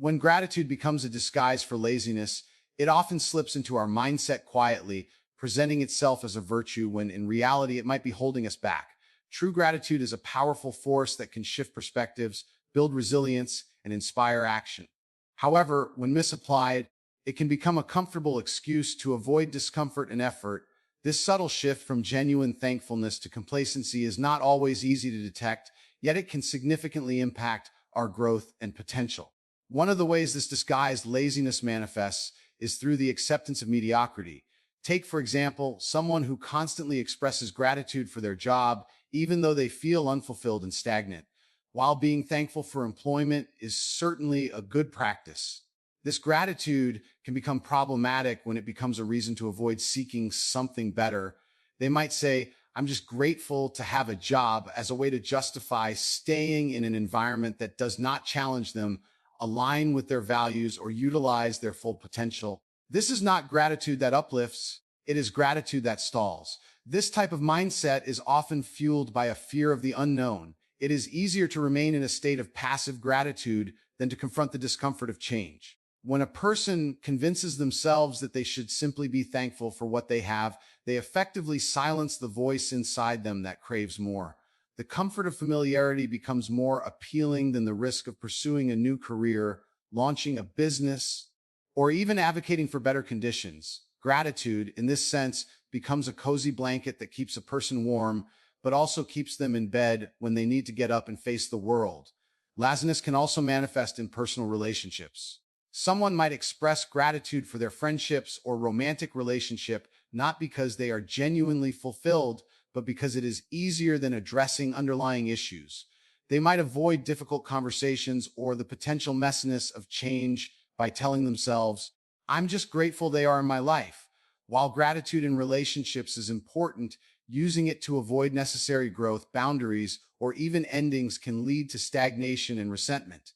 When gratitude becomes a disguise for laziness, it often slips into our mindset quietly, presenting itself as a virtue when in reality it might be holding us back. True gratitude is a powerful force that can shift perspectives, build resilience, and inspire action. However, when misapplied, it can become a comfortable excuse to avoid discomfort and effort. This subtle shift from genuine thankfulness to complacency is not always easy to detect, yet it can significantly impact our growth and potential. One of the ways this disguised laziness manifests is through the acceptance of mediocrity. Take, for example, someone who constantly expresses gratitude for their job, even though they feel unfulfilled and stagnant. While being thankful for employment is certainly a good practice, this gratitude can become problematic when it becomes a reason to avoid seeking something better. They might say, I'm just grateful to have a job, as a way to justify staying in an environment that does not challenge them, align with their values, or utilize their full potential. This is not gratitude that uplifts, it is gratitude that stalls. This type of mindset is often fueled by a fear of the unknown. It is easier to remain in a state of passive gratitude than to confront the discomfort of change. When a person convinces themselves that they should simply be thankful for what they have, they effectively silence the voice inside them that craves more. The comfort of familiarity becomes more appealing than the risk of pursuing a new career, launching a business, or even advocating for better conditions. Gratitude, in this sense, becomes a cozy blanket that keeps a person warm, but also keeps them in bed when they need to get up and face the world. Laziness can also manifest in personal relationships. Someone might express gratitude for their friendships or romantic relationship, not because they are genuinely fulfilled, but because it is easier than addressing underlying issues. They might avoid difficult conversations or the potential messiness of change by telling themselves, I'm just grateful they are in my life. While gratitude in relationships is important, using it to avoid necessary growth, boundaries, or even endings can lead to stagnation and resentment.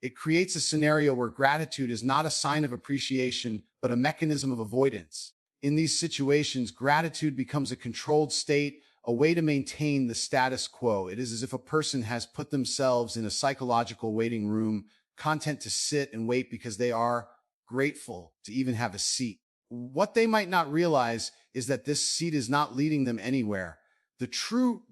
It creates a scenario where gratitude is not a sign of appreciation, but a mechanism of avoidance. In these situations, gratitude becomes a controlled state, a way to maintain the status quo. It is as if a person has put themselves in a psychological waiting room, content to sit and wait because they are grateful to even have a seat. What they might not realize is that this seat is not leading them anywhere. The true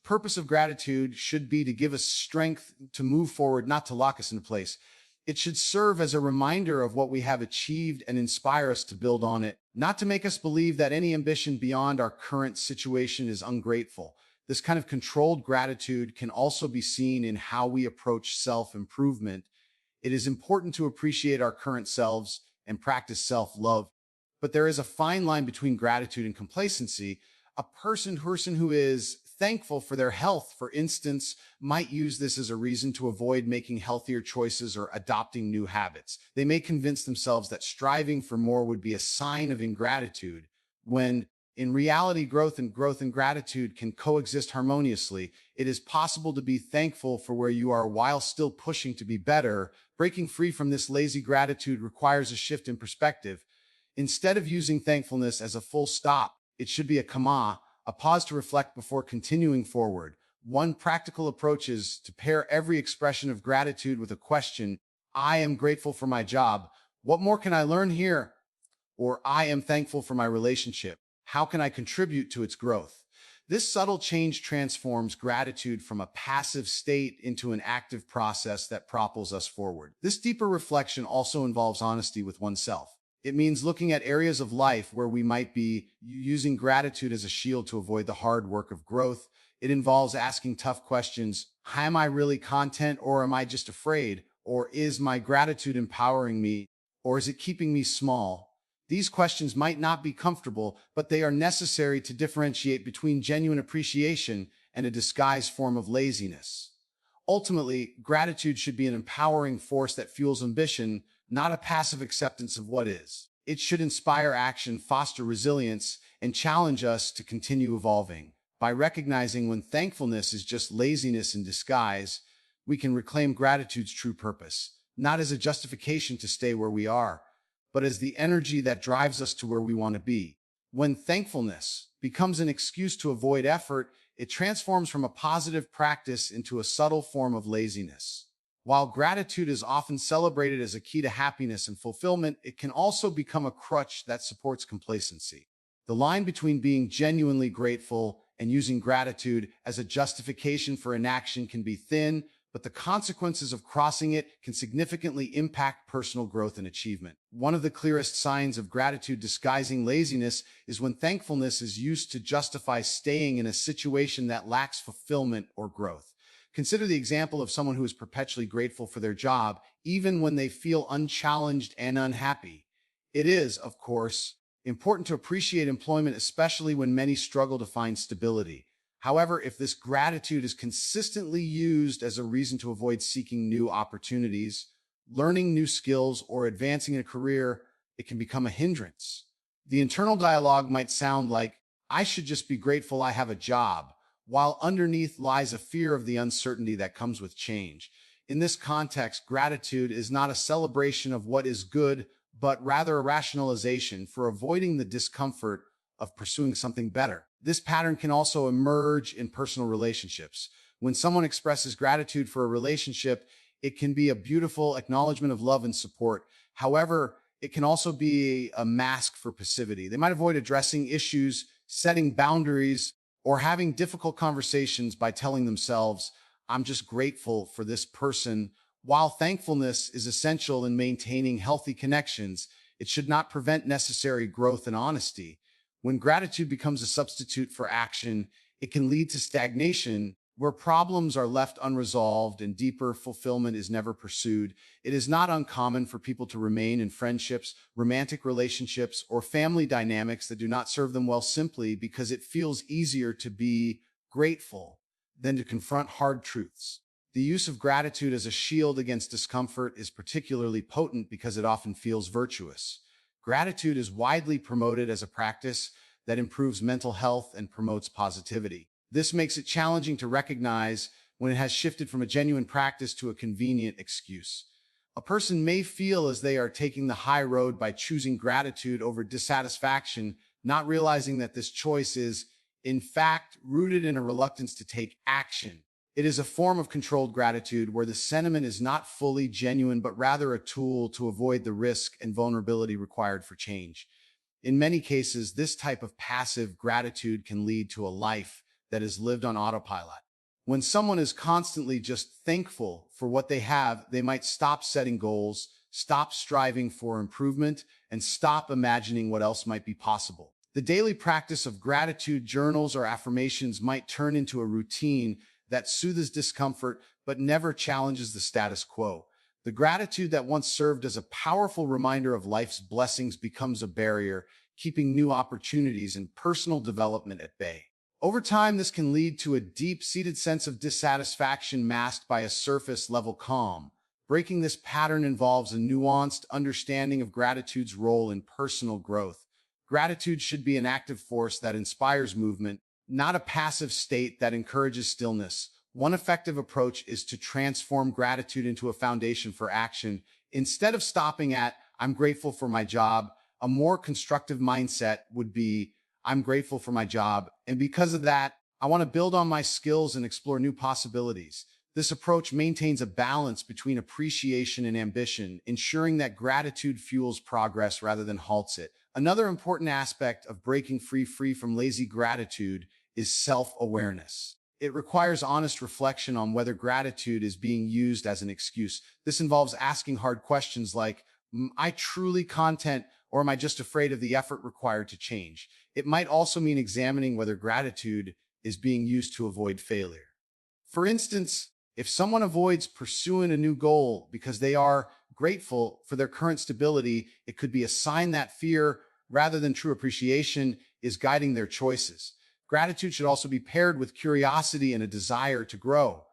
purpose of gratitude should be to give us strength to move forward, not to lock us in place. It should serve as a reminder of what we have achieved and inspire us to build on it, not to make us believe that any ambition beyond our current situation is ungrateful. This kind of controlled gratitude can also be seen in how we approach self-improvement. It is important to appreciate our current selves and practice self-love, but there is a fine line between gratitude and complacency. A person who is thankful for their health, for instance, might use this as a reason to avoid making healthier choices or adopting new habits. They may convince themselves that striving for more would be a sign of ingratitude, when in reality, growth and gratitude can coexist harmoniously. It is possible to be thankful for where you are while still pushing to be better. Breaking free from this lazy gratitude requires a shift in perspective. Instead of using thankfulness as a full stop, it should be a comma, a pause to reflect before continuing forward. One practical approach is to pair every expression of gratitude with a question. I am grateful for my job. What more can I learn here? Or I am thankful for my relationship. How can I contribute to its growth? This subtle change transforms gratitude from a passive state into an active process that propels us forward. This deeper reflection also involves honesty with oneself. It means looking at areas of life where we might be using gratitude as a shield to avoid the hard work of growth. It involves asking tough questions. Am I really content, or am I just afraid? Or is my gratitude empowering me, or is it keeping me small? These questions might not be comfortable, but they are necessary to differentiate between genuine appreciation and a disguised form of laziness. Ultimately, gratitude should be an empowering force that fuels ambition, not a passive acceptance of what is. It should inspire action, foster resilience, and challenge us to continue evolving. By recognizing when thankfulness is just laziness in disguise, we can reclaim gratitude's true purpose, not as a justification to stay where we are, but as the energy that drives us to where we want to be. When thankfulness becomes an excuse to avoid effort, it transforms from a positive practice into a subtle form of laziness. While gratitude is often celebrated as a key to happiness and fulfillment, it can also become a crutch that supports complacency. The line between being genuinely grateful and using gratitude as a justification for inaction can be thin, but the consequences of crossing it can significantly impact personal growth and achievement. One of the clearest signs of gratitude disguising laziness is when thankfulness is used to justify staying in a situation that lacks fulfillment or growth. Consider the example of someone who is perpetually grateful for their job, even when they feel unchallenged and unhappy. It is, of course, important to appreciate employment, especially when many struggle to find stability. However, if this gratitude is consistently used as a reason to avoid seeking new opportunities, learning new skills, or advancing in a career, it can become a hindrance. The internal dialogue might sound like, I should just be grateful I have a job, while underneath lies a fear of the uncertainty that comes with change. In this context, gratitude is not a celebration of what is good, but rather a rationalization for avoiding the discomfort of pursuing something better. This pattern can also emerge in personal relationships. When someone expresses gratitude for a relationship, it can be a beautiful acknowledgement of love and support. However, it can also be a mask for passivity. They might avoid addressing issues, setting boundaries, or having difficult conversations by telling themselves, I'm just grateful for this person. While thankfulness is essential in maintaining healthy connections, it should not prevent necessary growth and honesty. When gratitude becomes a substitute for action, it can lead to stagnation, where problems are left unresolved and deeper fulfillment is never pursued. It is not uncommon for people to remain in friendships, romantic relationships, or family dynamics that do not serve them well simply because it feels easier to be grateful than to confront hard truths. The use of gratitude as a shield against discomfort is particularly potent because it often feels virtuous. Gratitude is widely promoted as a practice that improves mental health and promotes positivity. This makes it challenging to recognize when it has shifted from a genuine practice to a convenient excuse. A person may feel as they are taking the high road by choosing gratitude over dissatisfaction, not realizing that this choice is, in fact, rooted in a reluctance to take action. It is a form of controlled gratitude where the sentiment is not fully genuine, but rather a tool to avoid the risk and vulnerability required for change. In many cases, this type of passive gratitude can lead to a life that is lived on autopilot. When someone is constantly just thankful for what they have, they might stop setting goals, stop striving for improvement, and stop imagining what else might be possible. The daily practice of gratitude journals or affirmations might turn into a routine that soothes discomfort but never challenges the status quo. The gratitude that once served as a powerful reminder of life's blessings becomes a barrier, keeping new opportunities and personal development at bay. Over time, this can lead to a deep-seated sense of dissatisfaction masked by a surface-level calm. Breaking this pattern involves a nuanced understanding of gratitude's role in personal growth. Gratitude should be an active force that inspires movement, not a passive state that encourages stillness. One effective approach is to transform gratitude into a foundation for action. Instead of stopping at, I'm grateful for my job, a more constructive mindset would be, I'm grateful for my job, and because of that, I want to build on my skills and explore new possibilities. This approach maintains a balance between appreciation and ambition, ensuring that gratitude fuels progress rather than halts it. Another important aspect of breaking free from lazy gratitude is self-awareness. It requires honest reflection on whether gratitude is being used as an excuse. This involves asking hard questions like, am I truly content, or am I just afraid of the effort required to change? It might also mean examining whether gratitude is being used to avoid failure. For instance, if someone avoids pursuing a new goal because they are grateful for their current stability, it could be a sign that fear, rather than true appreciation, is guiding their choices. Gratitude should also be paired with curiosity and a desire to grow.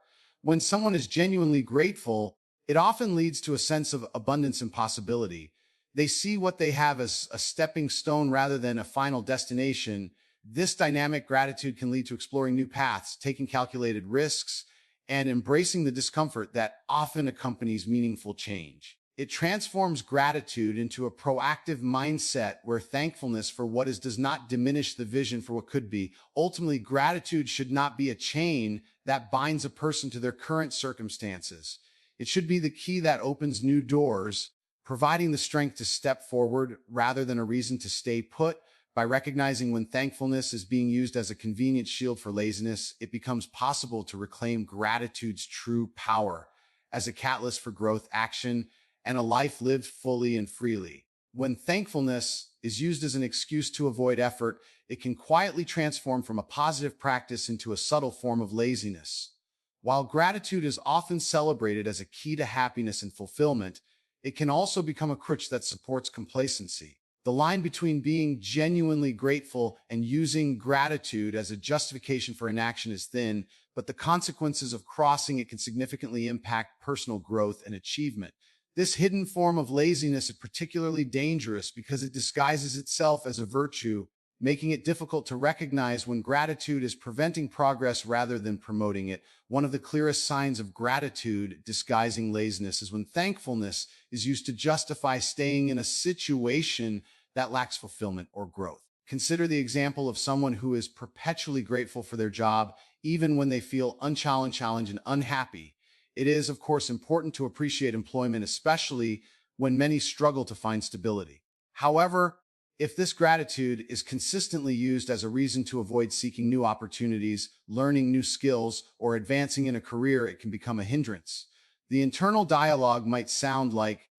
When someone is genuinely grateful, it often leads to a sense of abundance and possibility. They see what they have as a stepping stone rather than a final destination. This dynamic gratitude can lead to exploring new paths, taking calculated risks, and embracing the discomfort that often accompanies meaningful change. It transforms gratitude into a proactive mindset where thankfulness for what is does not diminish the vision for what could be. Ultimately, gratitude should not be a chain that binds a person to their current circumstances. It should be the key that opens new doors, providing the strength to step forward rather than a reason to stay put. By recognizing when thankfulness is being used as a convenient shield for laziness, it becomes possible to reclaim gratitude's true power as a catalyst for growth, action, and a life lived fully and freely. When thankfulness is used as an excuse to avoid effort, it can quietly transform from a positive practice into a subtle form of laziness. While gratitude is often celebrated as a key to happiness and fulfillment, it can also become a crutch that supports complacency. The line between being genuinely grateful and using gratitude as a justification for inaction is thin, but the consequences of crossing it can significantly impact personal growth and achievement. This hidden form of laziness is particularly dangerous because it disguises itself as a virtue, making it difficult to recognize when gratitude is preventing progress rather than promoting it. One of the clearest signs of gratitude disguising laziness is when thankfulness is used to justify staying in a situation that lacks fulfillment or growth. Consider the example of someone who is perpetually grateful for their job, even when they feel unchallenged and unhappy. It is, of course, important to appreciate employment, especially when many struggle to find stability. However, if this gratitude is consistently used as a reason to avoid seeking new opportunities, learning new skills, or advancing in a career, it can become a hindrance. The internal dialogue might sound like,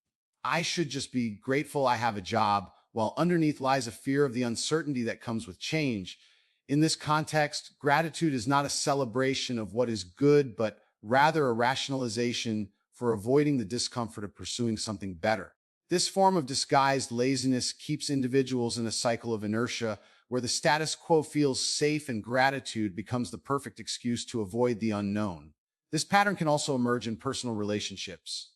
I should just be grateful I have a job, while underneath lies a fear of the uncertainty that comes with change. In this context, gratitude is not a celebration of what is good, but rather a rationalization for avoiding the discomfort of pursuing something better. This form of disguised laziness keeps individuals in a cycle of inertia where the status quo feels safe and gratitude becomes the perfect excuse to avoid the unknown. This pattern can also emerge in personal relationships.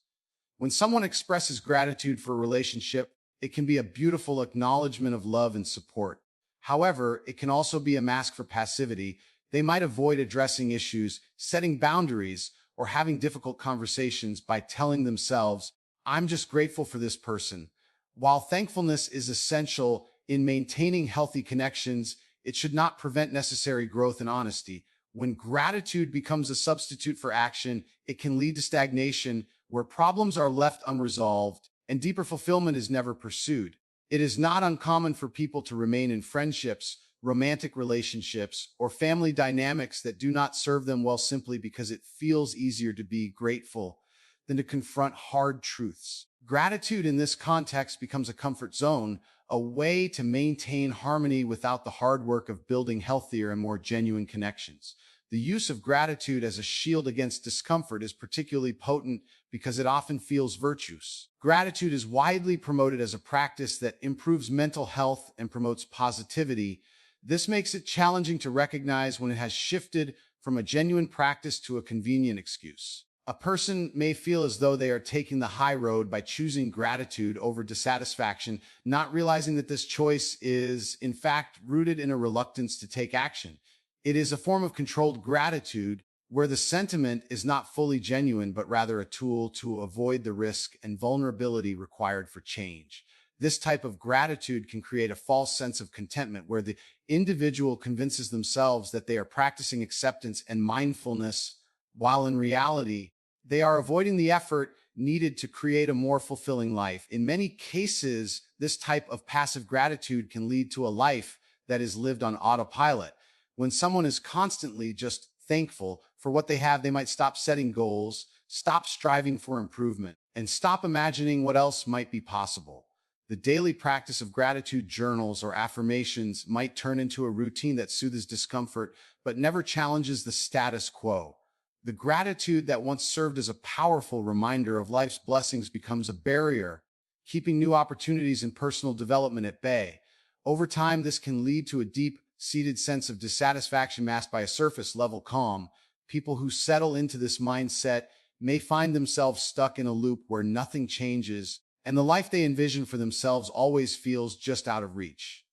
When someone expresses gratitude for a relationship, it can be a beautiful acknowledgement of love and support. However, it can also be a mask for passivity. They might avoid addressing issues, setting boundaries, or having difficult conversations by telling themselves, I'm just grateful for this person. While thankfulness is essential in maintaining healthy connections, it should not prevent necessary growth and honesty. When gratitude becomes a substitute for action, it can lead to stagnation, where problems are left unresolved and deeper fulfillment is never pursued. It is not uncommon for people to remain in friendships, romantic relationships, or family dynamics that do not serve them well simply because it feels easier to be grateful than to confront hard truths. Gratitude in this context becomes a comfort zone, a way to maintain harmony without the hard work of building healthier and more genuine connections. The use of gratitude as a shield against discomfort is particularly potent because it often feels virtuous. Gratitude is widely promoted as a practice that improves mental health and promotes positivity. This makes it challenging to recognize when it has shifted from a genuine practice to a convenient excuse. A person may feel as though they are taking the high road by choosing gratitude over dissatisfaction, not realizing that this choice is, in fact, rooted in a reluctance to take action. It is a form of controlled gratitude where the sentiment is not fully genuine, but rather a tool to avoid the risk and vulnerability required for change. This type of gratitude can create a false sense of contentment where the individual convinces themselves that they are practicing acceptance and mindfulness, while in reality, they are avoiding the effort needed to create a more fulfilling life. In many cases, this type of passive gratitude can lead to a life that is lived on autopilot. When someone is constantly just thankful for what they have, they might stop setting goals, stop striving for improvement, and stop imagining what else might be possible. The daily practice of gratitude journals or affirmations might turn into a routine that soothes discomfort but never challenges the status quo. The gratitude that once served as a powerful reminder of life's blessings becomes a barrier, keeping new opportunities and personal development at bay. Over time, this can lead to a deep-seated sense of dissatisfaction masked by a surface-level calm. People who settle into this mindset may find themselves stuck in a loop where nothing changes, and the life they envision for themselves always feels just out of reach.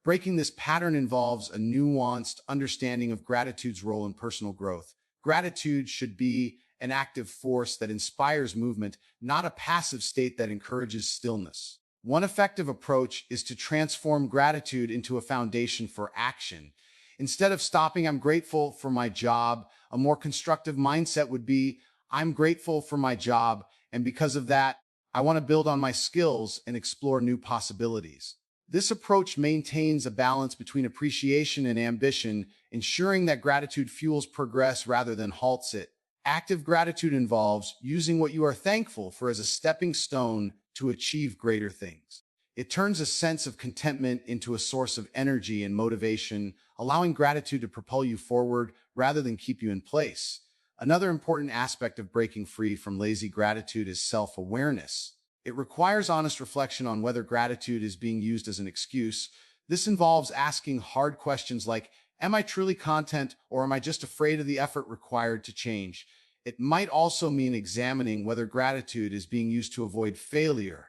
Breaking this pattern involves a nuanced understanding of gratitude's role in personal growth. Gratitude should be an active force that inspires movement, not a passive state that encourages stillness. One effective approach is to transform gratitude into a foundation for action. Instead of stopping, I'm grateful for my job, a more constructive mindset would be, I'm grateful for my job, and because of that, I want to build on my skills and explore new possibilities. This approach maintains a balance between appreciation and ambition, ensuring that gratitude fuels progress rather than halts it. Active gratitude involves using what you are thankful for as a stepping stone to achieve greater things. It turns a sense of contentment into a source of energy and motivation, allowing gratitude to propel you forward rather than keep you in place. Another important aspect of breaking free from lazy gratitude is self-awareness. It requires honest reflection on whether gratitude is being used as an excuse. This involves asking hard questions like, am I truly content, or am I just afraid of the effort required to change? It might also mean examining whether gratitude is being used to avoid failure.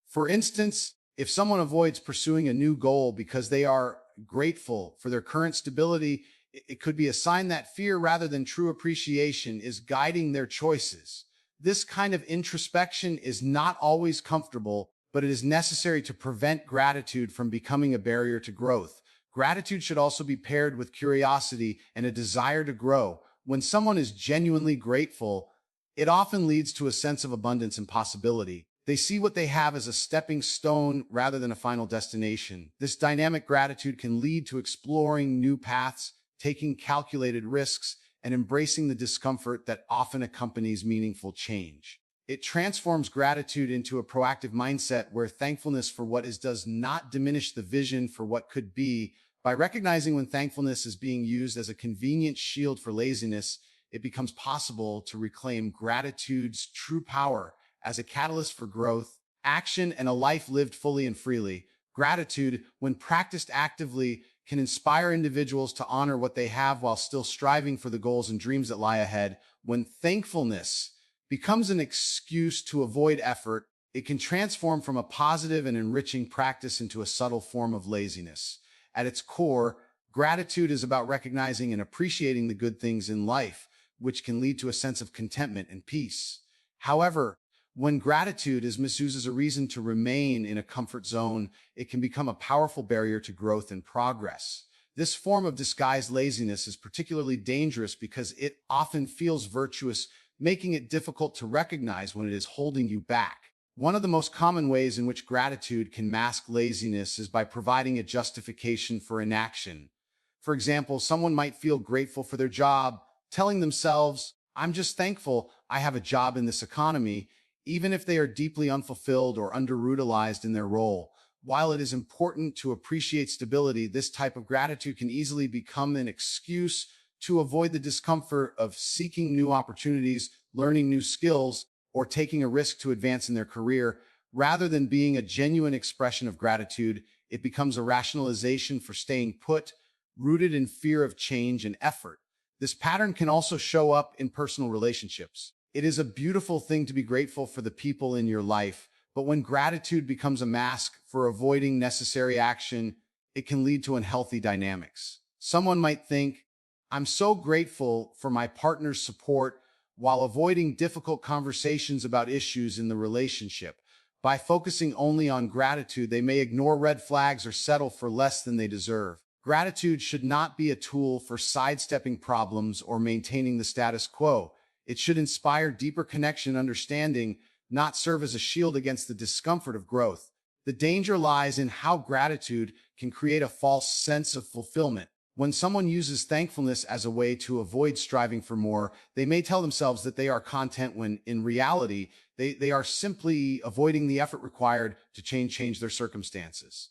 For instance, if someone avoids pursuing a new goal because they are grateful for their current stability, it could be a sign that fear rather than true appreciation is guiding their choices. This kind of introspection is not always comfortable, but it is necessary to prevent gratitude from becoming a barrier to growth. Gratitude should also be paired with curiosity and a desire to grow. When someone is genuinely grateful, it often leads to a sense of abundance and possibility. They see what they have as a stepping stone rather than a final destination. This dynamic gratitude can lead to exploring new paths, taking calculated risks, and embracing the discomfort that often accompanies meaningful change. It transforms gratitude into a proactive mindset where thankfulness for what is does not diminish the vision for what could be. By recognizing when thankfulness is being used as a convenient shield for laziness, it becomes possible to reclaim gratitude's true power as a catalyst for growth, action, and a life lived fully and freely. Gratitude, when practiced actively, can inspire individuals to honor what they have while still striving for the goals and dreams that lie ahead. When thankfulness becomes an excuse to avoid effort, it can transform from a positive and enriching practice into a subtle form of laziness. At its core, gratitude is about recognizing and appreciating the good things in life, which can lead to a sense of contentment and peace. However, when gratitude is misused as a reason to remain in a comfort zone, it can become a powerful barrier to growth and progress. This form of disguised laziness is particularly dangerous because it often feels virtuous, making it difficult to recognize when it is holding you back. One of the most common ways in which gratitude can mask laziness is by providing a justification for inaction. For example, someone might feel grateful for their job, telling themselves, I'm just thankful I have a job in this economy, even if they are deeply unfulfilled or under-utilized in their role. While it is important to appreciate stability, this type of gratitude can easily become an excuse to avoid the discomfort of seeking new opportunities, learning new skills, or taking a risk to advance in their career. Rather than being a genuine expression of gratitude, it becomes a rationalization for staying put, rooted in fear of change and effort. This pattern can also show up in personal relationships. It is a beautiful thing to be grateful for the people in your life, but when gratitude becomes a mask for avoiding necessary action, it can lead to unhealthy dynamics. Someone might think, I'm so grateful for my partner's support, while avoiding difficult conversations about issues in the relationship. By focusing only on gratitude, they may ignore red flags or settle for less than they deserve. Gratitude should not be a tool for sidestepping problems or maintaining the status quo. It should inspire deeper connection and understanding, not serve as a shield against the discomfort of growth. The danger lies in how gratitude can create a false sense of fulfillment. When someone uses thankfulness as a way to avoid striving for more, they may tell themselves that they are content when, in reality, they are simply avoiding the effort required to change their circumstances.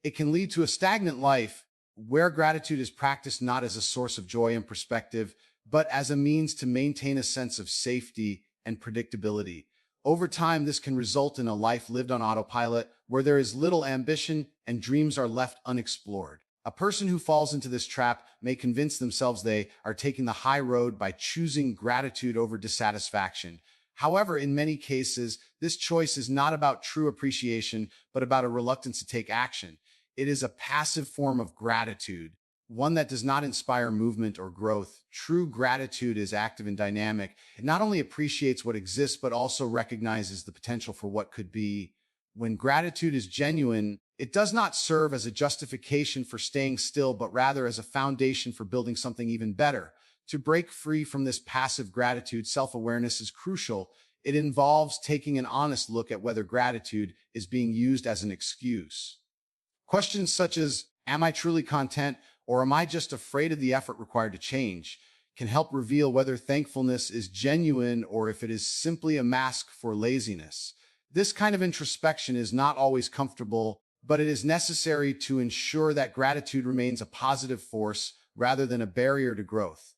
It can lead to a stagnant life where gratitude is practiced not as a source of joy and perspective, but as a means to maintain a sense of safety and predictability. Over time, this can result in a life lived on autopilot where there is little ambition and dreams are left unexplored. A person who falls into this trap may convince themselves they are taking the high road by choosing gratitude over dissatisfaction. However, in many cases, this choice is not about true appreciation, but about a reluctance to take action. It is a passive form of gratitude, one that does not inspire movement or growth. True gratitude is active and dynamic. It not only appreciates what exists, but also recognizes the potential for what could be. When gratitude is genuine, it does not serve as a justification for staying still, but rather as a foundation for building something even better. To break free from this passive gratitude, self-awareness is crucial. It involves taking an honest look at whether gratitude is being used as an excuse. Questions such as, am I truly content or am I just afraid of the effort required to change, can help reveal whether thankfulness is genuine or if it is simply a mask for laziness. This kind of introspection is not always comfortable, but it is necessary to ensure that gratitude remains a positive force rather than a barrier to growth.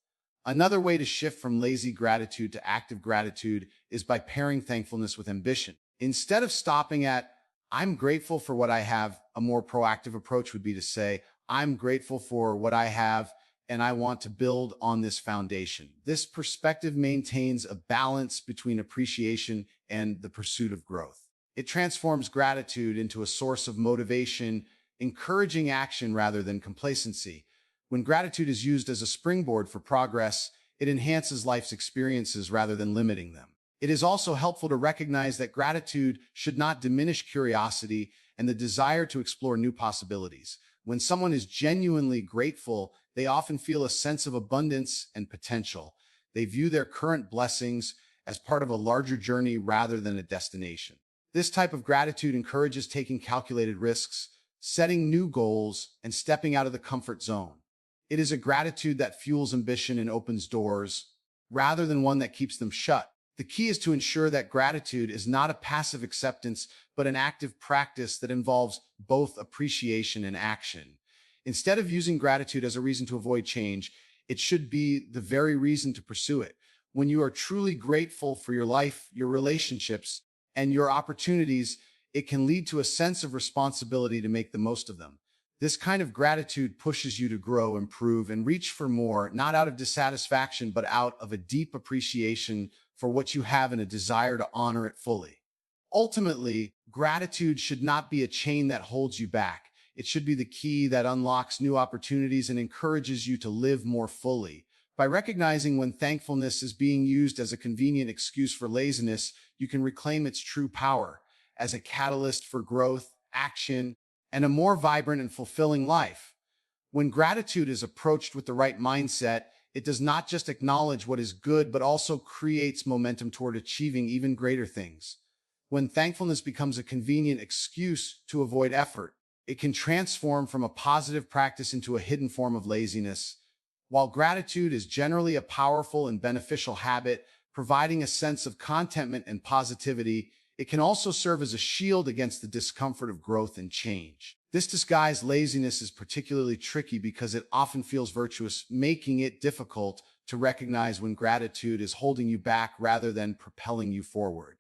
Another way to shift from lazy gratitude to active gratitude is by pairing thankfulness with ambition. Instead of stopping at, I'm grateful for what I have, a more proactive approach would be to say, I'm grateful for what I have, and I want to build on this foundation. This perspective maintains a balance between appreciation and the pursuit of growth. It transforms gratitude into a source of motivation, encouraging action rather than complacency. When gratitude is used as a springboard for progress, it enhances life's experiences rather than limiting them. It is also helpful to recognize that gratitude should not diminish curiosity and the desire to explore new possibilities. When someone is genuinely grateful, they often feel a sense of abundance and potential. They view their current blessings as part of a larger journey rather than a destination. This type of gratitude encourages taking calculated risks, setting new goals, and stepping out of the comfort zone. It is a gratitude that fuels ambition and opens doors, rather than one that keeps them shut. The key is to ensure that gratitude is not a passive acceptance, but an active practice that involves both appreciation and action. Instead of using gratitude as a reason to avoid change, it should be the very reason to pursue it. When you are truly grateful for your life, your relationships, and your opportunities, it can lead to a sense of responsibility to make the most of them. This kind of gratitude pushes you to grow, improve, and reach for more, not out of dissatisfaction, but out of a deep appreciation for what you have and a desire to honor it fully. Ultimately, gratitude should not be a chain that holds you back. It should be the key that unlocks new opportunities and encourages you to live more fully. By recognizing when thankfulness is being used as a convenient excuse for laziness, you can reclaim its true power as a catalyst for growth, action, and a more vibrant and fulfilling life. When gratitude is approached with the right mindset, it does not just acknowledge what is good, but also creates momentum toward achieving even greater things. When thankfulness becomes a convenient excuse to avoid effort, it can transform from a positive practice into a hidden form of laziness. While gratitude is generally a powerful and beneficial habit, providing a sense of contentment and positivity, it can also serve as a shield against the discomfort of growth and change. This disguised laziness is particularly tricky because it often feels virtuous, making it difficult to recognize when gratitude is holding you back rather than propelling you forward.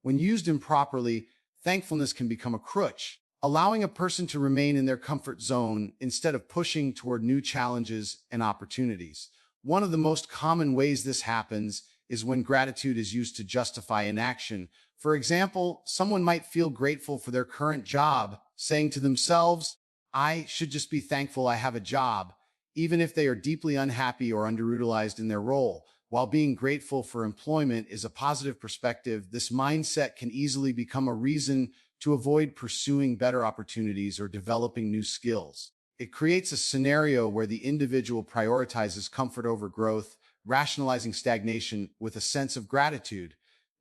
When used improperly, thankfulness can become a crutch, allowing a person to remain in their comfort zone instead of pushing toward new challenges and opportunities. One of the most common ways this happens is when gratitude is used to justify inaction. For example, someone might feel grateful for their current job, saying to themselves, I should just be thankful I have a job, even if they are deeply unhappy or underutilized in their role. While being grateful for employment is a positive perspective, this mindset can easily become a reason to avoid pursuing better opportunities or developing new skills. It creates a scenario where the individual prioritizes comfort over growth, rationalizing stagnation with a sense of gratitude.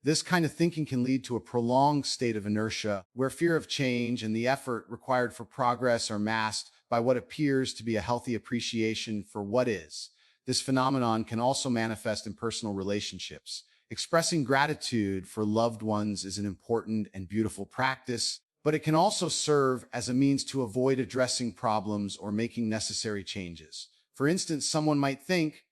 This kind of thinking can lead to a prolonged state of inertia, where fear of change and the effort required for progress are masked by what appears to be a healthy appreciation for what is. This phenomenon can also manifest in personal relationships. Expressing gratitude for loved ones is an important and beautiful practice, but it can also serve as a means to avoid addressing problems or making necessary changes. For instance, someone might think,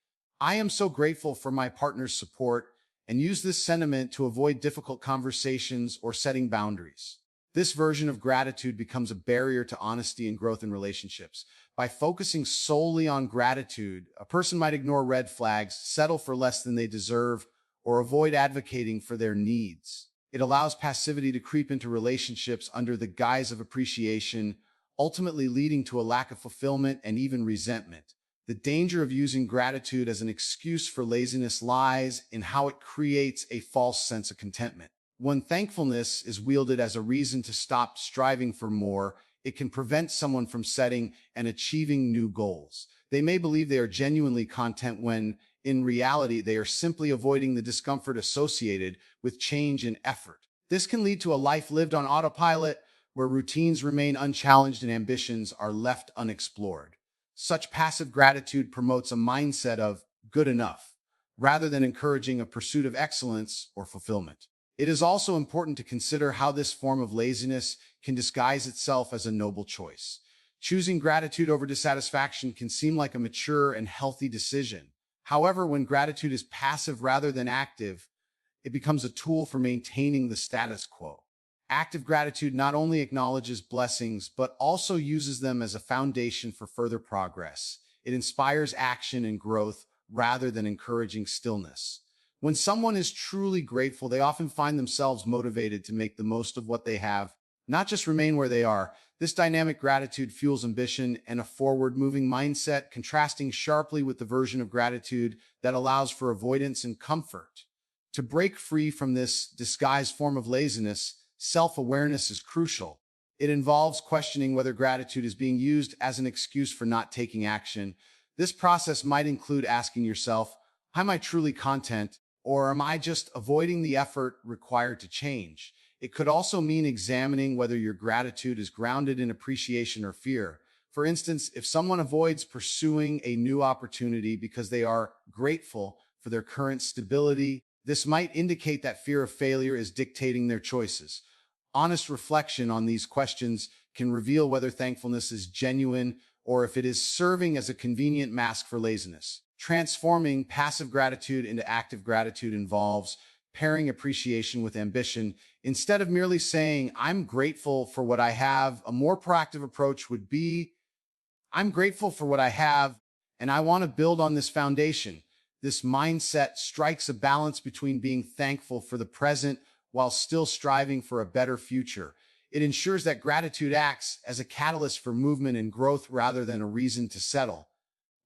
I am so grateful for my partner's support, and use this sentiment to avoid difficult conversations or setting boundaries. This version of gratitude becomes a barrier to honesty and growth in relationships. By focusing solely on gratitude, a person might ignore red flags, settle for less than they deserve, or avoid advocating for their needs. It allows passivity to creep into relationships under the guise of appreciation, ultimately leading to a lack of fulfillment and even resentment. The danger of using gratitude as an excuse for laziness lies in how it creates a false sense of contentment. When thankfulness is wielded as a reason to stop striving for more, it can prevent someone from setting and achieving new goals. They may believe they are genuinely content when, In reality, they are simply avoiding the discomfort associated with change and effort. This can lead to a life lived on autopilot, where routines remain unchallenged and ambitions are left unexplored. Such passive gratitude promotes a mindset of good enough, rather than encouraging a pursuit of excellence or fulfillment. It is also important to consider how this form of laziness can disguise itself as a noble choice. Choosing gratitude over dissatisfaction can seem like a mature and healthy decision. However, when gratitude is passive rather than active, it becomes a tool for maintaining the status quo. Active gratitude not only acknowledges blessings, but also uses them as a foundation for further progress. It inspires action and growth rather than encouraging stillness. When someone is truly grateful, they often find themselves motivated to make the most of what they have, not just remain where they are. This dynamic gratitude fuels ambition and a forward-moving mindset, contrasting sharply with the version of gratitude that allows for avoidance and comfort. To break free from this disguised form of laziness, self-awareness is crucial. It involves questioning whether gratitude is being used as an excuse for not taking action. This process might include asking yourself, am I truly content, or am I just avoiding the effort required to change? It could also mean examining whether your gratitude is grounded in appreciation or fear. For instance, if someone avoids pursuing a new opportunity because they are grateful for their current stability, this might indicate that fear of failure is dictating their choices. Honest reflection on these questions can reveal whether thankfulness is genuine or if it is serving as a convenient mask for laziness. Transforming passive gratitude into active gratitude involves pairing appreciation with ambition. Instead of merely saying, I'm grateful for what I have, a more proactive approach would be, I'm grateful for what I have, and I want to build on this foundation. This mindset strikes a balance between being thankful for the present while still striving for a better future. It ensures that gratitude acts as a catalyst for movement and growth rather than a reason to settle.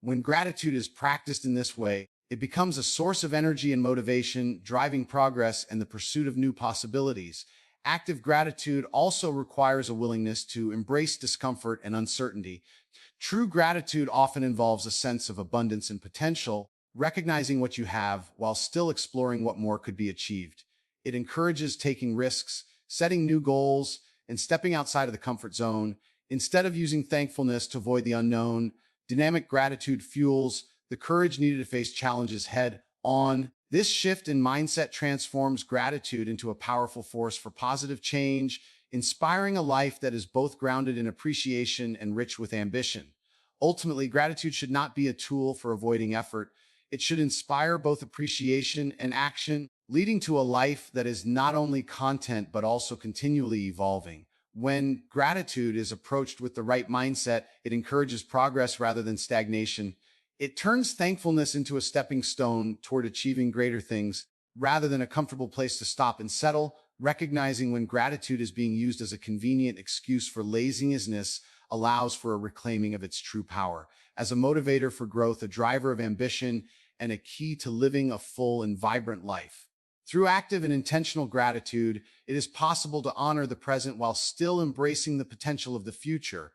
When gratitude is practiced in this way, it becomes a source of energy and motivation, driving progress and the pursuit of new possibilities. Active gratitude also requires a willingness to embrace discomfort and uncertainty. True gratitude often involves a sense of abundance and potential, recognizing what you have while still exploring what more could be achieved. It encourages taking risks, setting new goals, and stepping outside of the comfort zone. Instead of using thankfulness to avoid the unknown, dynamic gratitude fuels the courage needed to face challenges head on. This shift in mindset transforms gratitude into a powerful force for positive change, inspiring a life that is both grounded in appreciation and rich with ambition. Ultimately, gratitude should not be a tool for avoiding effort. It should inspire both appreciation and action, leading to a life that is not only content but also continually evolving. When gratitude is approached with the right mindset, it encourages progress rather than stagnation. It turns thankfulness into a stepping stone toward achieving greater things rather than a comfortable place to stop and settle. Recognizing when gratitude is being used as a convenient excuse for laziness allows for a reclaiming of its true power as a motivator for growth, a driver of ambition, and a key to living a full and vibrant life. Through active and intentional gratitude, it is possible to honor the present while still embracing the potential of the future.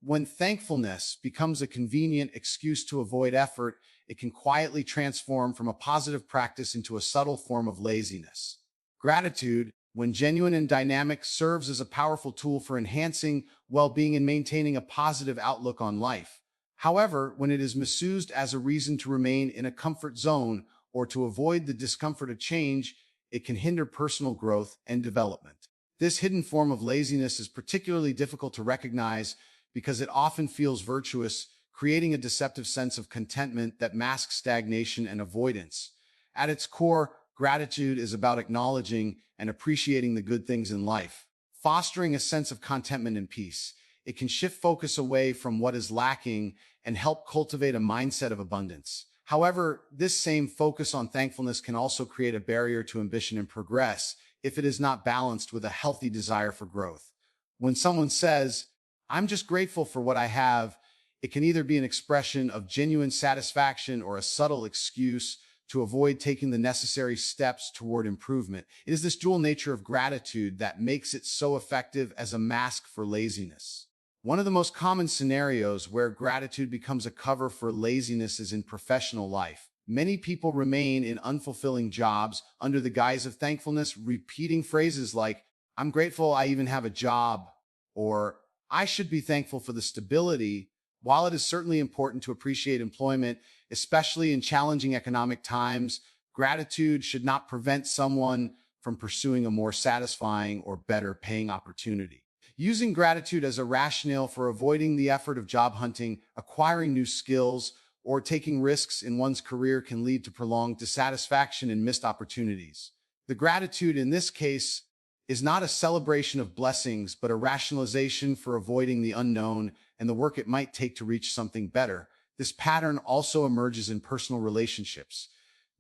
When thankfulness becomes a convenient excuse to avoid effort, it can quietly transform from a positive practice into a subtle form of laziness. Gratitude, when genuine and dynamic, serves as a powerful tool for enhancing well-being and maintaining a positive outlook on life. However, when it is misused as a reason to remain in a comfort zone or to avoid the discomfort of change, it can hinder personal growth and development. This hidden form of laziness is particularly difficult to recognize because it often feels virtuous, creating a deceptive sense of contentment that masks stagnation and avoidance. At its core, gratitude is about acknowledging and appreciating the good things in life, fostering a sense of contentment and peace. It can shift focus away from what is lacking and help cultivate a mindset of abundance. However, this same focus on thankfulness can also create a barrier to ambition and progress if it is not balanced with a healthy desire for growth. When someone says, I'm just grateful for what I have, it can either be an expression of genuine satisfaction or a subtle excuse to avoid taking the necessary steps toward improvement. It is this dual nature of gratitude that makes it so effective as a mask for laziness. One of the most common scenarios where gratitude becomes a cover for laziness is in professional life. Many people remain in unfulfilling jobs under the guise of thankfulness, repeating phrases like, I'm grateful I even have a job, or I should be thankful for the stability. While it is certainly important to appreciate employment, especially in challenging economic times, gratitude should not prevent someone from pursuing a more satisfying or better paying opportunity. Using gratitude as a rationale for avoiding the effort of job hunting, acquiring new skills, or taking risks in one's career can lead to prolonged dissatisfaction and missed opportunities. The gratitude in this case is not a celebration of blessings, but a rationalization for avoiding the unknown and the work it might take to reach something better. This pattern also emerges in personal relationships.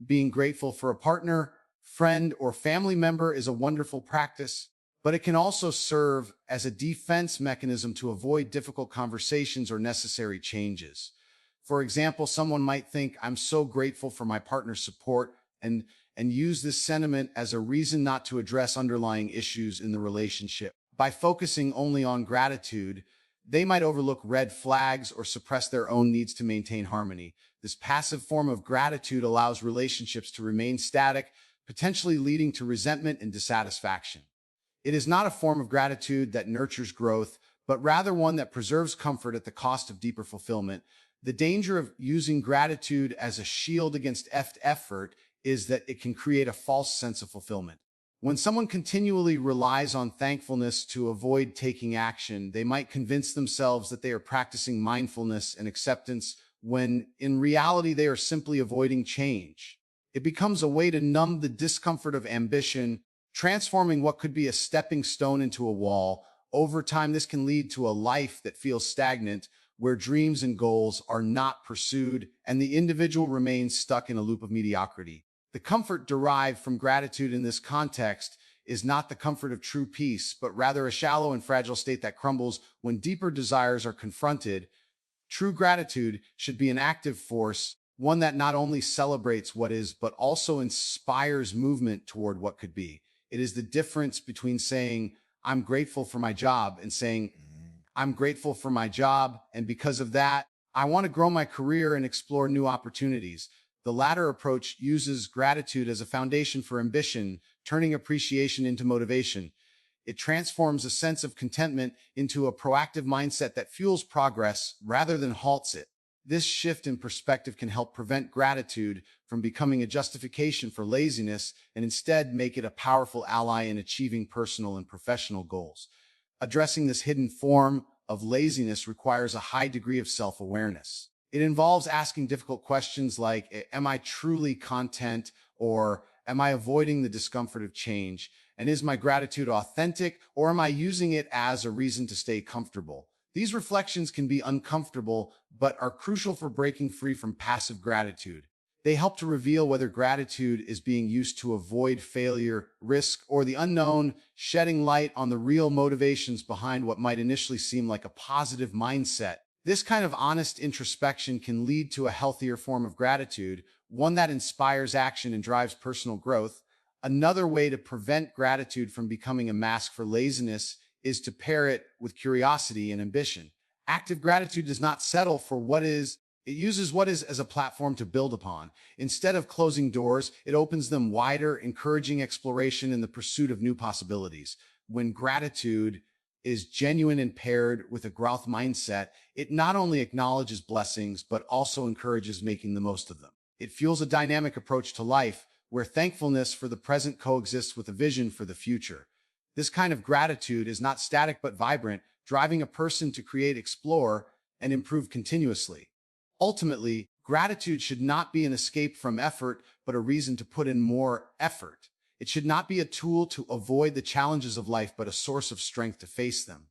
Being grateful for a partner, friend, or family member is a wonderful practice, but it can also serve as a defense mechanism to avoid difficult conversations or necessary changes. For example, someone might think, I'm so grateful for my partner's support, and use this sentiment as a reason not to address underlying issues in the relationship. By focusing only on gratitude, they might overlook red flags or suppress their own needs to maintain harmony. This passive form of gratitude allows relationships to remain static, potentially leading to resentment and dissatisfaction. It is not a form of gratitude that nurtures growth, but rather one that preserves comfort at the cost of deeper fulfillment. The danger of using gratitude as a shield against effort is that it can create a false sense of fulfillment. When someone continually relies on thankfulness to avoid taking action, they might convince themselves that they are practicing mindfulness and acceptance when in reality they are simply avoiding change. It becomes a way to numb the discomfort of ambition, transforming what could be a stepping stone into a wall. Over time, this can lead to a life that feels stagnant, where dreams and goals are not pursued, and the individual remains stuck in a loop of mediocrity. The comfort derived from gratitude in this context is not the comfort of true peace, but rather a shallow and fragile state that crumbles when deeper desires are confronted. True gratitude should be an active force, one that not only celebrates what is, but also inspires movement toward what could be. It is the difference between saying, I'm grateful for my job, and saying, I'm grateful for my job, and because of that, I want to grow my career and explore new opportunities. The latter approach uses gratitude as a foundation for ambition, turning appreciation into motivation. It transforms a sense of contentment into a proactive mindset that fuels progress rather than halts it. This shift in perspective can help prevent gratitude from becoming a justification for laziness and instead make it a powerful ally in achieving personal and professional goals. Addressing this hidden form of laziness requires a high degree of self-awareness. It involves asking difficult questions like, am I truly content, or am I avoiding the discomfort of change? And is my gratitude authentic, or am I using it as a reason to stay comfortable? These reflections can be uncomfortable, but are crucial for breaking free from passive gratitude. They help to reveal whether gratitude is being used to avoid failure, risk, or the unknown, shedding light on the real motivations behind what might initially seem like a positive mindset. This kind of honest introspection can lead to a healthier form of gratitude, one that inspires action and drives personal growth. Another way to prevent gratitude from becoming a mask for laziness is to pair it with curiosity and ambition. Active gratitude does not settle for what is. It uses what is as a platform to build upon. Instead of closing doors, it opens them wider, encouraging exploration and the pursuit of new possibilities. When gratitude is genuine and paired with a growth mindset, it not only acknowledges blessings, but also encourages making the most of them. It fuels a dynamic approach to life, where thankfulness for the present coexists with a vision for the future. This kind of gratitude is not static but vibrant, driving a person to create, explore, and improve continuously. Ultimately, gratitude should not be an escape from effort, but a reason to put in more effort. It should not be a tool to avoid the challenges of life, but a source of strength to face them.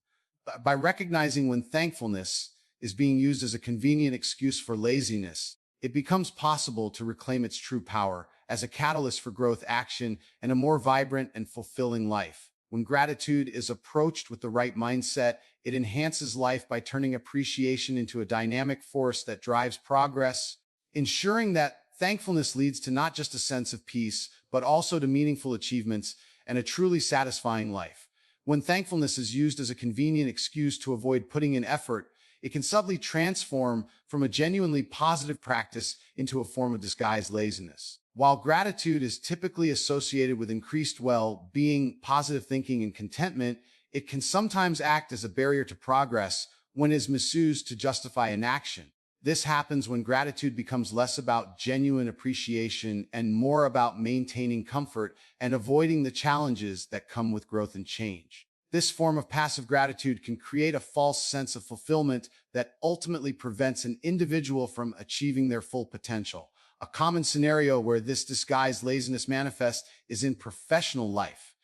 By recognizing when thankfulness is being used as a convenient excuse for laziness, it becomes possible to reclaim its true power as a catalyst for growth, action, and a more vibrant and fulfilling life. When gratitude is approached with the right mindset, it enhances life by turning appreciation into a dynamic force that drives progress, ensuring that thankfulness leads to not just a sense of peace, but also to meaningful achievements and a truly satisfying life. When thankfulness is used as a convenient excuse to avoid putting in effort, it can subtly transform from a genuinely positive practice into a form of disguised laziness. While gratitude is typically associated with increased well-being, positive thinking, and contentment, it can sometimes act as a barrier to progress when it is misused to justify inaction. This happens when gratitude becomes less about genuine appreciation and more about maintaining comfort and avoiding the challenges that come with growth and change. This form of passive gratitude can create a false sense of fulfillment that ultimately prevents an individual from achieving their full potential. A common scenario where this disguised laziness manifests is in professional life.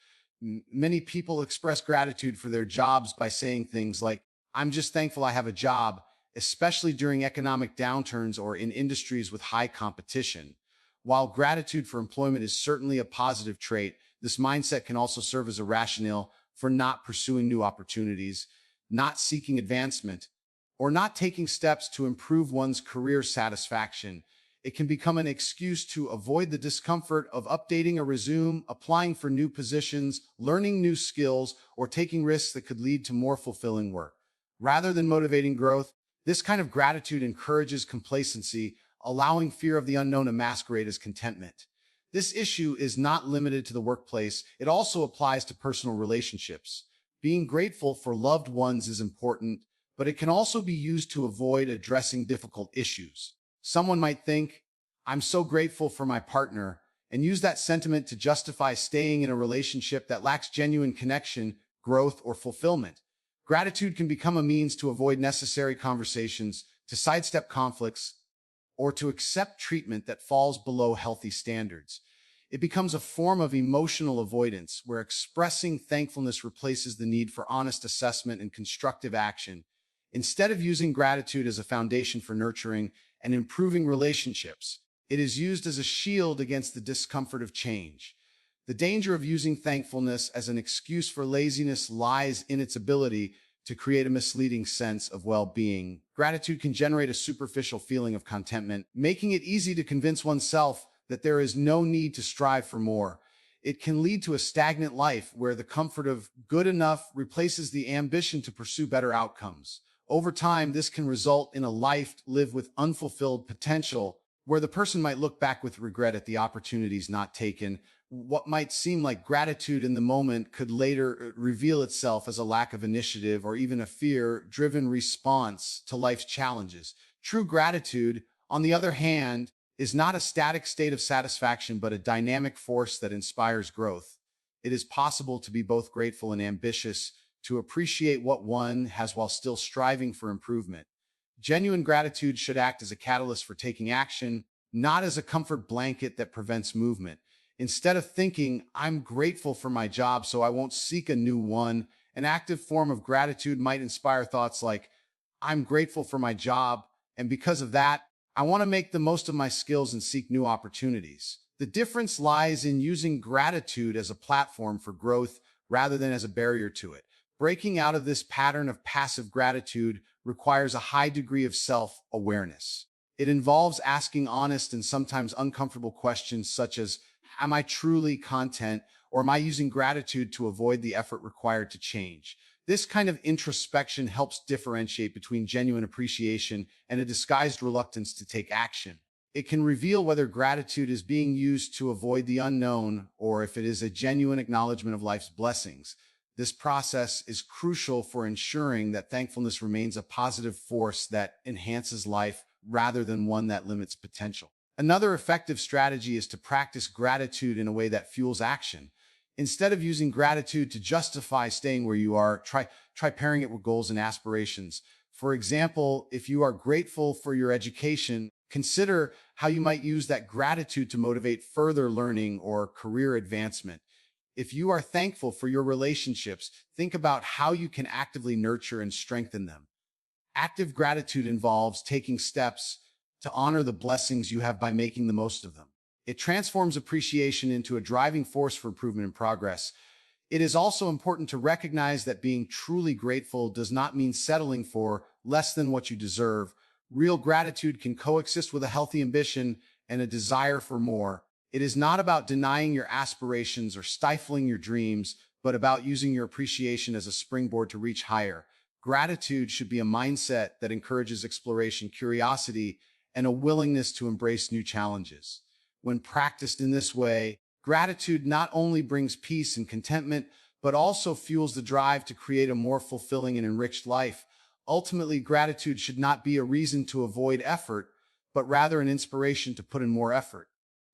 Many people express gratitude for their jobs by saying things like, "I'm just thankful I have a job," especially during economic downturns or in industries with high competition. While gratitude for employment is certainly a positive trait, this mindset can also serve as a rationale for not pursuing new opportunities, not seeking advancement, or not taking steps to improve one's career satisfaction. It can become an excuse to avoid the discomfort of updating a resume, applying for new positions, learning new skills, or taking risks that could lead to more fulfilling work. Rather than motivating growth, this kind of gratitude encourages complacency, allowing fear of the unknown to masquerade as contentment. This issue is not limited to the workplace. It also applies to personal relationships. Being grateful for loved ones is important, but it can also be used to avoid addressing difficult issues. Someone might think, "I'm so grateful for my partner," and use that sentiment to justify staying in a relationship that lacks genuine connection, growth, or fulfillment. Gratitude can become a means to avoid necessary conversations, to sidestep conflicts, or to accept treatment that falls below healthy standards. It becomes a form of emotional avoidance where expressing thankfulness replaces the need for honest assessment and constructive action. Instead of using gratitude as a foundation for nurturing and improving relationships, it is used as a shield against the discomfort of change. The danger of using thankfulness as an excuse for laziness lies in its ability to create a misleading sense of well-being. Gratitude can generate a superficial feeling of contentment, making it easy to convince oneself that there is no need to strive for more. It can lead to a stagnant life where the comfort of good enough replaces the ambition to pursue better outcomes. Over time, this can result in a life lived with unfulfilled potential, where the person might look back with regret at the opportunities not taken. What might seem like gratitude in the moment could later reveal itself as a lack of initiative or even a fear-driven response to life's challenges. True gratitude, on the other hand, is not a static state of satisfaction, but a dynamic force that inspires growth. It is possible to be both grateful and ambitious, to appreciate what one has while still striving for improvement. Genuine gratitude should act as a catalyst for taking action, not as a comfort blanket that prevents movement. Instead of thinking, "I'm grateful for my job, so I won't seek a new one," an active form of gratitude might inspire thoughts like, "I'm grateful for my job, and because of that, I want to make the most of my skills and seek new opportunities." The difference lies in using gratitude as a platform for growth rather than as a barrier to it. Breaking out of this pattern of passive gratitude requires a high degree of self-awareness. It involves asking honest and sometimes uncomfortable questions such as, "Am I truly content, or am I using gratitude to avoid the effort required to change?" This kind of introspection helps differentiate between genuine appreciation and a disguised reluctance to take action. It can reveal whether gratitude is being used to avoid the unknown or if it is a genuine acknowledgement of life's blessings. This process is crucial for ensuring that thankfulness remains a positive force that enhances life rather than one that limits potential. Another effective strategy is to practice gratitude in a way that fuels action. Instead of using gratitude to justify staying where you are, try pairing it with goals and aspirations. For example, if you are grateful for your education, consider how you might use that gratitude to motivate further learning or career advancement. If you are thankful for your relationships, think about how you can actively nurture and strengthen them. Active gratitude involves taking steps to honor the blessings you have by making the most of them. It transforms appreciation into a driving force for improvement and progress. It is also important to recognize that being truly grateful does not mean settling for less than what you deserve. Real gratitude can coexist with a healthy ambition and a desire for more. It is not about denying your aspirations or stifling your dreams, but about using your appreciation as a springboard to reach higher, Gratitude should be a mindset that encourages exploration, curiosity, and a willingness to embrace new challenges. When practiced in this way, gratitude not only brings peace and contentment, but also fuels the drive to create a more fulfilling and enriched life. Ultimately, gratitude should not be a reason to avoid effort, but rather an inspiration to put in more effort.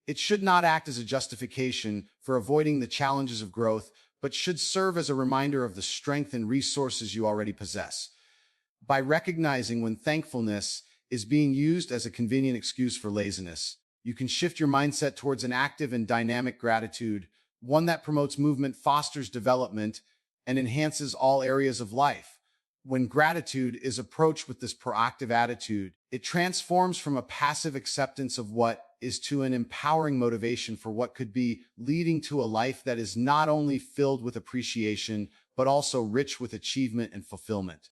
It should not act as a justification for avoiding the challenges of growth, but should serve as a reminder of the strength and resources you already possess. By recognizing when thankfulness is being used as a convenient excuse for laziness, you can shift your mindset towards an active and dynamic gratitude, one that promotes movement, fosters development, and enhances all areas of life. When gratitude is approached with this proactive attitude, it transforms from a passive acceptance of what is to an empowering motivation for what could be, leading to a life that is not only filled with appreciation, but also rich with achievement and fulfillment.